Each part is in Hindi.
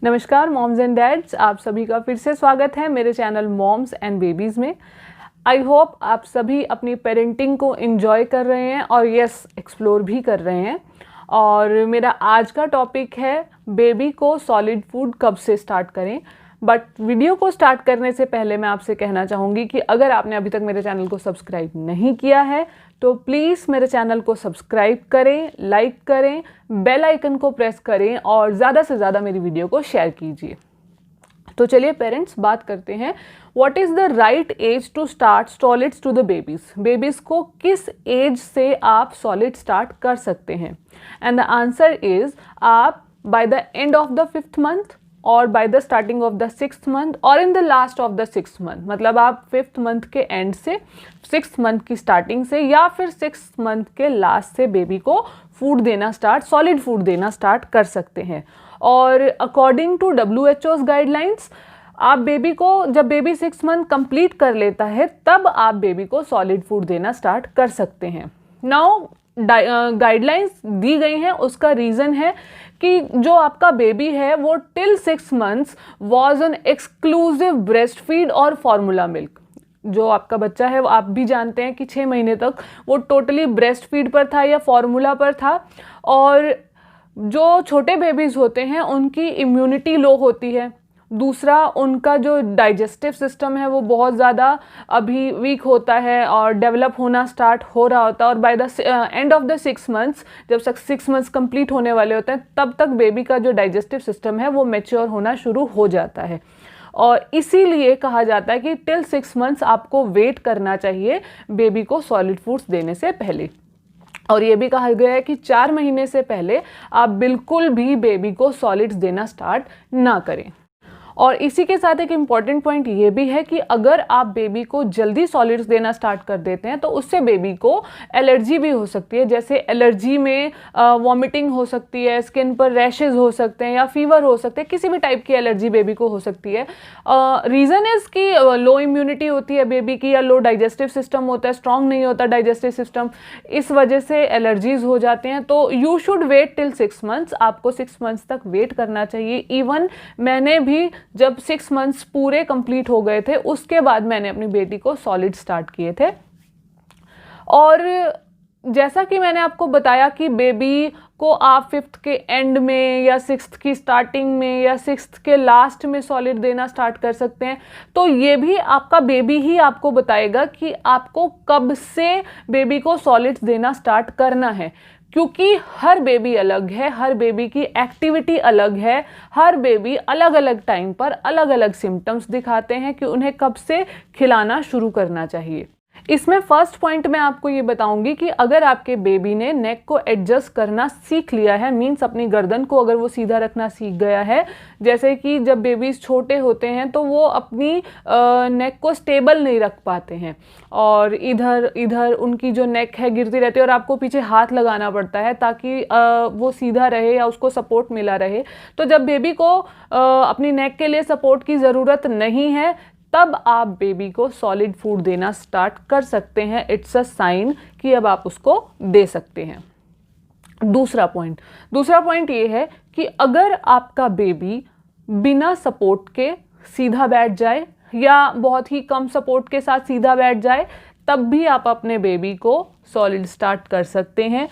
नमस्कार मॉम्स एंड डैड्स, आप सभी का फिर से स्वागत है मेरे चैनल मॉम्स एंड बेबीज़ में। आई होप आप सभी अपनी पेरेंटिंग को एंजॉय कर रहे हैं और यस एक्सप्लोर भी कर रहे हैं। और मेरा आज का टॉपिक है बेबी को सॉलिड फूड कब से स्टार्ट करें। बट वीडियो को स्टार्ट करने से पहले मैं आपसे कहना चाहूँगी कि अगर आपने अभी तक मेरे चैनल को सब्सक्राइब नहीं किया है तो प्लीज़ मेरे चैनल को सब्सक्राइब करें, लाइक करें, बेल आइकन को प्रेस करें और ज़्यादा से ज़्यादा मेरी वीडियो को शेयर कीजिए। तो चलिए पेरेंट्स बात करते हैं, what is the right age to start solids to the babies. Babies को किस एज से आप सॉलिड स्टार्ट कर सकते हैं? एंड द आंसर इज़ आप by the end of the 5th month और by the starting of the 6th month और in the last of the 6th month. मतलब आप 5th मंथ के एंड से 6th मंथ की स्टार्टिंग से या फिर 6th मंथ के लास्ट से बेबी को फूड देना सॉलिड फूड देना स्टार्ट कर सकते हैं। और अकॉर्डिंग टू WHO's गाइडलाइंस आप बेबी को जब बेबी 6 मंथ कंप्लीट कर लेता है तब आप बेबी को सॉलिड फूड देना स्टार्ट कर सकते हैं। नाउ गाइडलाइंस दी गई हैं, उसका रीज़न है कि जो आपका बेबी है वो till 6 months was on exclusive breast feed और फार्मूला मिल्क। जो आपका बच्चा है वो आप भी जानते हैं कि 6 महीने तक वो टोटली ब्रेस्ट फीड पर था या फार्मूला पर था। और जो छोटे बेबीज़ होते हैं उनकी इम्यूनिटी लो होती है। दूसरा, उनका जो डाइजेस्टिव सिस्टम है वो बहुत ज़्यादा अभी वीक होता है और डेवलप होना स्टार्ट हो रहा होता है। और by the end of the 6 months, जब 6 मंथ्स कंप्लीट होने वाले होते हैं तब तक बेबी का जो डाइजेस्टिव सिस्टम है वो मैच्योर होना शुरू हो जाता है। और इसीलिए कहा जाता है कि टिल 6 मंथ्स आपको वेट करना चाहिए बेबी को सॉलिड फूड्स देने से पहले। और ये भी कहा गया है कि 4 महीने से पहले आप बिल्कुल भी बेबी को सॉलिड्स देना स्टार्ट ना करें। और इसी के साथ एक इम्पॉर्टेंट पॉइंट ये भी है कि अगर आप बेबी को जल्दी सॉलिड्स देना स्टार्ट कर देते हैं तो उससे बेबी को एलर्जी भी हो सकती है। जैसे एलर्जी में वॉमिटिंग हो सकती है, स्किन पर रैशेज हो सकते हैं या फीवर हो सकते हैं, किसी भी टाइप की एलर्जी बेबी को हो सकती है। रीज़न इज़ कि लो इम्यूनिटी होती है बेबी की या लो डाइजेस्टिव सिस्टम होता है, स्ट्रॉन्ग नहीं होता डाइजेस्टिव सिस्टम, इस वजह से एलर्जीज हो जाते हैं। तो you should wait till 6 months, आपको 6 मंथ्स तक वेट करना चाहिए। इवन मैंने भी जब 6 मंथ्स पूरे कंप्लीट हो गए थे उसके बाद मैंने अपनी बेटी को सॉलिड स्टार्ट किए थे। और जैसा कि मैंने आपको बताया कि बेबी को आप 5th के एंड में या 6th की स्टार्टिंग में या 6th के लास्ट में सॉलिड देना स्टार्ट कर सकते हैं। तो ये भी आपका बेबी ही आपको बताएगा कि आपको कब से बेबी को सॉलिड्स देना स्टार्ट करना है, क्योंकि हर बेबी अलग है, हर बेबी की एक्टिविटी अलग है, हर बेबी अलग अलग टाइम पर अलग अलग सिम्टम्स दिखाते हैं कि उन्हें कब से खिलाना शुरू करना चाहिए। इसमें फर्स्ट पॉइंट मैं आपको ये बताऊंगी कि अगर आपके बेबी ने नेक को एडजस्ट करना सीख लिया है, मीन्स अपनी गर्दन को अगर वो सीधा रखना सीख गया है, जैसे कि जब बेबीज छोटे होते हैं तो वो अपनी नेक को स्टेबल नहीं रख पाते हैं और इधर इधर उनकी जो नेक है गिरती रहती है और आपको पीछे हाथ लगाना पड़ता है ताकि वो सीधा रहे या उसको सपोर्ट मिला रहे। तो जब बेबी को अपनी नेक के लिए सपोर्ट की ज़रूरत नहीं है तब आप बेबी को सॉलिड फूड देना स्टार्ट कर सकते हैं। इट्स अ साइन कि अब आप उसको दे सकते हैं। दूसरा पॉइंट ये है कि अगर आपका बेबी बिना सपोर्ट के सीधा बैठ जाए या बहुत ही कम सपोर्ट के साथ सीधा बैठ जाए तब भी आप अपने बेबी को सॉलिड स्टार्ट कर सकते हैं।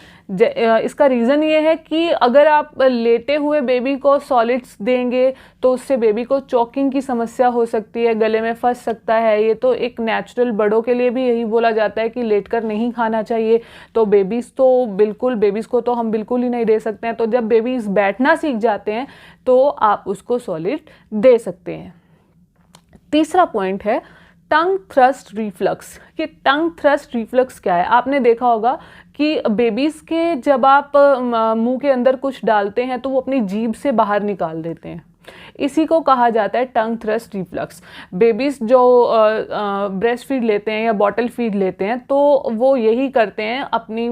इसका रीज़न ये है कि अगर आप लेटे हुए बेबी को सॉलिड्स देंगे तो उससे बेबी को चोकिंग की समस्या हो सकती है, गले में फंस सकता है। ये तो एक नेचुरल, बड़ों के लिए भी यही बोला जाता है कि लेटकर नहीं खाना चाहिए। तो बेबीज़ को तो हम बिल्कुल ही नहीं दे सकते हैं। तो जब बेबीज़ बैठना सीख जाते हैं तो आप उसको सॉलिड दे सकते हैं। तीसरा पॉइंट है टंग थ्रस्ट रिफ्लक्स। कि टंग थ्रस्ट रिफ्लक्स क्या है? आपने देखा होगा कि बेबीज़ के जब आप मुंह के अंदर कुछ डालते हैं तो वो अपनी जीभ से बाहर निकाल देते हैं, इसी को कहा जाता है टंग थ्रस्ट रिफ्लक्स। बेबीज़ जो ब्रेस्ट फीड लेते हैं या बॉटल फीड लेते हैं तो वो यही करते हैं, अपनी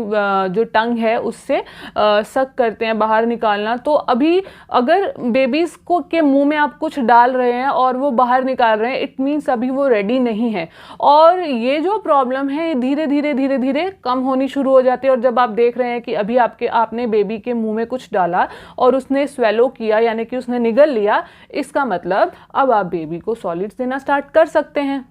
जो टंग है उससे सक करते हैं, बाहर निकालना। तो अभी अगर बेबीज़ को के मुंह में आप कुछ डाल रहे हैं और वो बाहर निकाल रहे हैं, इट मीन्स अभी वो रेडी नहीं है। और ये जो प्रॉब्लम है धीरे धीरे कम होनी शुरू हो जाती है। और जब आप देख रहे हैं कि अभी आपने बेबी के मुंह में कुछ डाला और उसने स्वेलो किया, यानी कि उसने निगल लिया, इसका मतलब अब आप बेबी को सॉलिड्स देना स्टार्ट कर सकते हैं।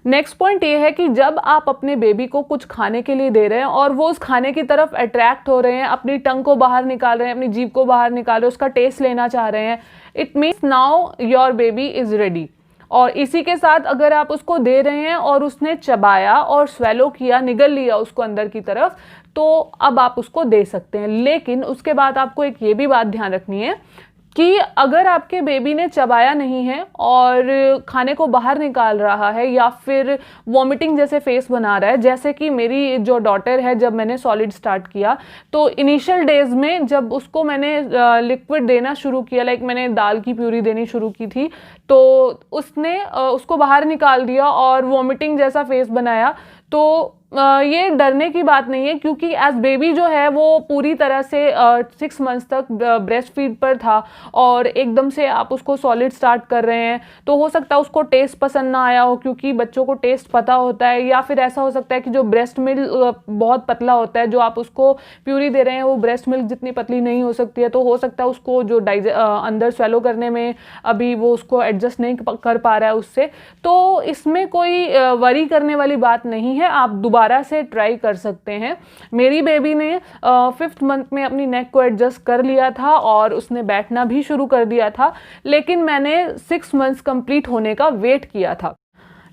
नेक्स्ट पॉइंट ये है कि जब आप अपने बेबी को कुछ खाने के लिए दे रहे हैं और वो उस खाने की तरफ अट्रैक्ट हो रहे हैं, अपनी टंग को बाहर निकाल रहे हैं, अपनी जीभ को बाहर निकाल रहे हैं, उसका टेस्ट लेना चाह रहे हैं, it means now your baby is ready. और इसी के साथ अगर आप उसको दे रहे हैं और उसने चबाया और स्वेलो किया, निगल लिया उसको अंदर की तरफ, तो अब आप उसको दे सकते हैं। लेकिन उसके बाद आपको एक ये भी बात ध्यान रखनी है कि अगर आपके बेबी ने चबाया नहीं है और खाने को बाहर निकाल रहा है या फिर वॉमिटिंग जैसे फेस बना रहा है, जैसे कि मेरी जो डॉटर है, जब मैंने सॉलिड स्टार्ट किया तो इनिशियल डेज में जब उसको मैंने लिक्विड देना शुरू किया, लाइक मैंने दाल की प्यूरी देनी शुरू की थी, तो उसने उसको बाहर निकाल दिया और वॉमिटिंग जैसा फेस बनाया। तो ये डरने की बात नहीं है, क्योंकि एज बेबी जो है वो पूरी तरह से 6 मंथ्स तक ब्रेस्ट फीड पर था और एकदम से आप उसको सॉलिड स्टार्ट कर रहे हैं, तो हो सकता है उसको टेस्ट पसंद ना आया हो, क्योंकि बच्चों को टेस्ट पता होता है। या फिर ऐसा हो सकता है कि जो ब्रेस्ट मिल्क बहुत पतला होता है, जो आप उसको प्यूरी दे रहे हैं वो ब्रेस्ट मिल्क जितनी पतली नहीं हो सकती है, तो हो सकता है उसको जो अंदर स्वेलो करने में अभी वो उसको एडजस्ट नहीं कर पा रहा है उससे। तो इसमें कोई वरी करने वाली बात नहीं है, आप दोबारा से ट्राई कर सकते हैं। मेरी बेबी ने 5th मंथ में अपनी नेक को एडजस्ट कर लिया था और उसने बैठना भी शुरू कर दिया था, लेकिन मैंने 6 मंथ्स कंप्लीट होने का वेट किया था।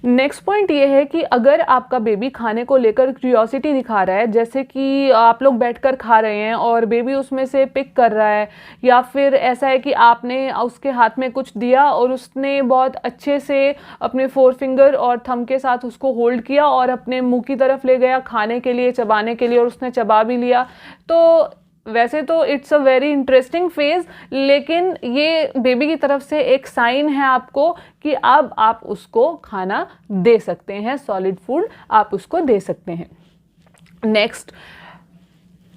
नेक्स्ट पॉइंट ये है कि अगर आपका बेबी खाने को लेकर क्यूरियोसिटी दिखा रहा है, जैसे कि आप लोग बैठकर खा रहे हैं और बेबी उसमें से पिक कर रहा है, या फिर ऐसा है कि आपने उसके हाथ में कुछ दिया और उसने बहुत अच्छे से अपने 4 फिंगर और थंब के साथ उसको होल्ड किया और अपने मुंह की तरफ ले गया खाने के लिए, चबाने के लिए, और उसने चबा भी लिया, तो वैसे तो it's a very interesting phase, लेकिन ये बेबी की तरफ से एक साइन है आपको कि अब आप उसको खाना दे सकते हैं, सॉलिड फूड आप उसको दे सकते हैं। नेक्स्ट,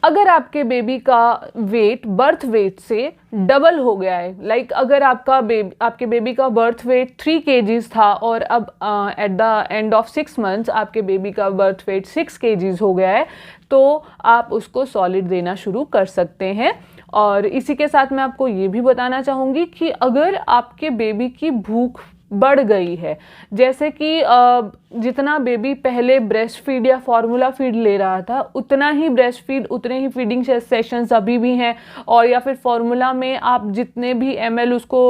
अगर आपके बेबी का वेट बर्थ वेट से डबल हो गया है, लाइक अगर आपके बेबी का बर्थ वेट 3 kgs था और अब at the end of 6 months आपके बेबी का बर्थ वेट 6 kgs हो गया है, तो आप उसको सॉलिड देना शुरू कर सकते हैं। और इसी के साथ मैं आपको ये भी बताना चाहूँगी कि अगर आपके बेबी की भूख बढ़ गई है, जैसे कि जितना बेबी पहले ब्रेस्ट फीड या फार्मूला फीड ले रहा था, उतना ही ब्रेस्ट फीड, उतने ही फीडिंग सेशंस अभी भी हैं, और या फिर फार्मूला में आप जितने भी ml उसको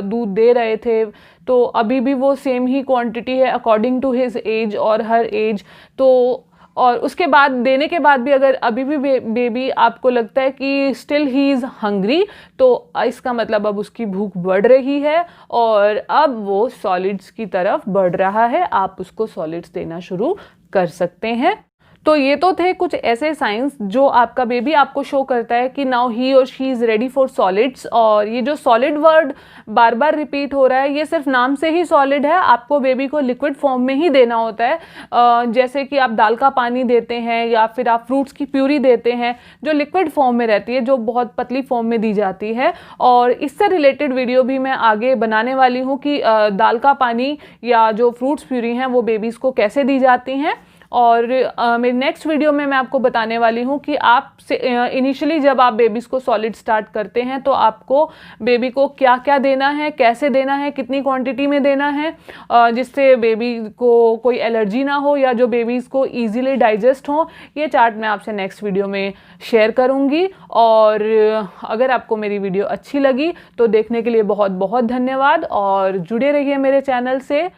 दूध दे रहे थे, तो अभी भी वो सेम ही क्वांटिटी है अकॉर्डिंग टू हिज एज और हर एज। तो और उसके बाद देने के बाद भी अगर अभी भी बेबी आपको लगता है कि स्टिल ही इज़ हंग्री, तो इसका मतलब अब उसकी भूख बढ़ रही है और अब वो सॉलिड्स की तरफ बढ़ रहा है, आप उसको सॉलिड्स देना शुरू कर सकते हैं। तो ये तो थे कुछ ऐसे साइंस जो आपका बेबी आपको शो करता है कि नाउ ही और she is ready for solids. और ये जो सॉलिड वर्ड बार बार रिपीट हो रहा है, ये सिर्फ नाम से ही सॉलिड है, आपको बेबी को लिक्विड फॉर्म में ही देना होता है। जैसे कि आप दाल का पानी देते हैं या फिर आप फ्रूट्स की प्यूरी देते हैं जो लिक्विड फॉर्म में रहती है, जो बहुत पतली फॉर्म में दी जाती है। और इससे रिलेटेड वीडियो भी मैं आगे बनाने वाली हूँ कि दाल का पानी या जो फ्रूट्स प्यूरी हैं वो बेबीज़ को कैसे दी जाती हैं। और मेरी नेक्स्ट वीडियो में मैं आपको बताने वाली हूँ कि आप इनिशियली जब आप बेबीज़ को सॉलिड स्टार्ट करते हैं तो आपको बेबी को क्या क्या देना है, कैसे देना है, कितनी क्वांटिटी में देना है, जिससे बेबी को कोई एलर्जी ना हो या जो बेबीज़ को इजीली डाइजेस्ट हो। ये चार्ट मैं आपसे नेक्स्ट वीडियो में शेयर करूँगी। और अगर आपको मेरी वीडियो अच्छी लगी तो देखने के लिए बहुत बहुत धन्यवाद और जुड़े रहिए मेरे चैनल से।